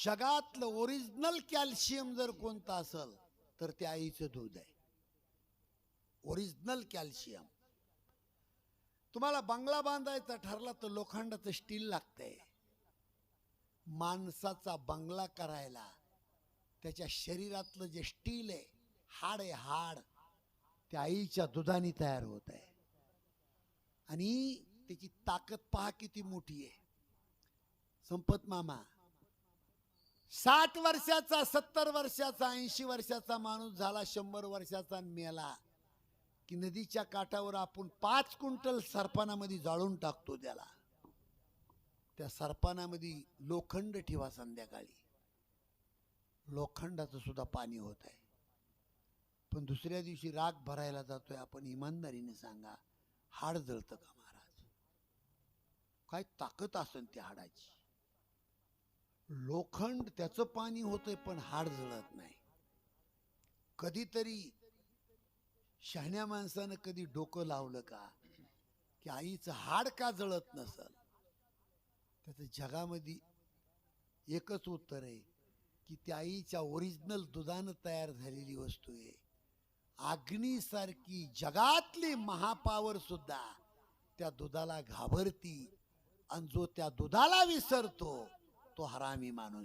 जगातलं original calcium जर कोणतं असेल तर ते आईचं दूध आहे. Original calcium. तुम्हाला बंगला बांधायचा ठरला तर लोखंडाचं स्टील लागतंय. माणसाचा बंगला करायला त्याच्या शरीरातलं जे स्टील आहे, हाड आहे, हाड त्या आईच्या दुधाने तयार होत आहे. आणि त्याची ताकद पहा किती मोठी आहे. संपत मामा 60 वर्षाचा, 70 वर्षाचा, 80 वर्षाचा माणूस झाला, 100 वर्षाचा मेला की नदीच्या काठावर आपण 5 क्विंटल सरपणामध्ये जाळून टाकतो त्याला. त्या सरपणामध्ये लोखंड ठेवा, संध्याकाळी लोखंडाचं सुद्धा पाणी होत आहे. पण दुसऱ्या दिवशी राग भरायला जातोय आपण, इमानदारीने सांगा हाड जळतं का महाराज? काय ताकद असेल त्या हाडाची. लोखंड त्याचं पाणी होतंय पण हाड जळत नाही. कधीतरी शहाण्या माणसानं कधी डोकं लावलं का की आईचं हाड का जळत नसल? त्याचं जगामध्ये एकच उत्तर आहे की त्या आईच्या ओरिजिनल दुधानं तयार झालेली वस्तू आहे. अग्नीसारखी जगातली महापावर सुद्धा त्या दुधाला घाबरती, आणि जो त्या दुधाला विसरतो तो हरामी माणूस.